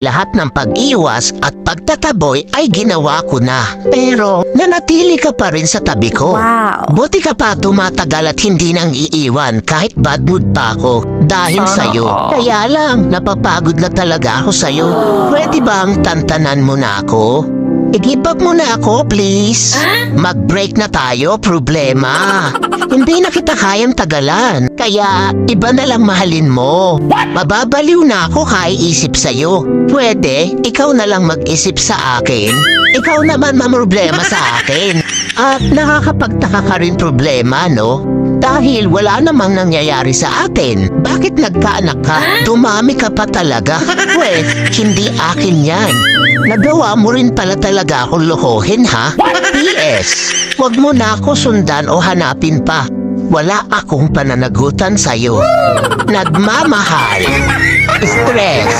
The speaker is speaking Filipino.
Lahat ng pag-iwas at pagtataboy ay ginawa ko na. Pero nanatili ka pa rin sa tabi ko. Wow. Buti ka pa tumatagal at hindi nang iiwan kahit bad mood pa ako dahil sa'yo. Kaya lang, napapagod na talaga ako sa'yo. Pwede bang tantanan mo na ako? I-give up mo na ako, please. Mag-break na tayo, problema. Hindi na kita kayang tagalan. Kaya, iba na lang mahalin mo. Mababaliw na ako kaiisip sa'yo. Pwede, ikaw na lang mag-isip sa akin. Ikaw naman mamroblema sa akin. At nakakapagtaka ka rin problema, no? Dahil wala namang nangyayari sa atin. Bakit nagkaanak ka? Dumami ka pa talaga. Hindi akin yan. Nagawa mo rin pala talaga akong lokohin, ha? P.S. Huwag mo na ako sundan o hanapin pa. Wala akong pananagutan sa'yo. Nagmamahal. Stress.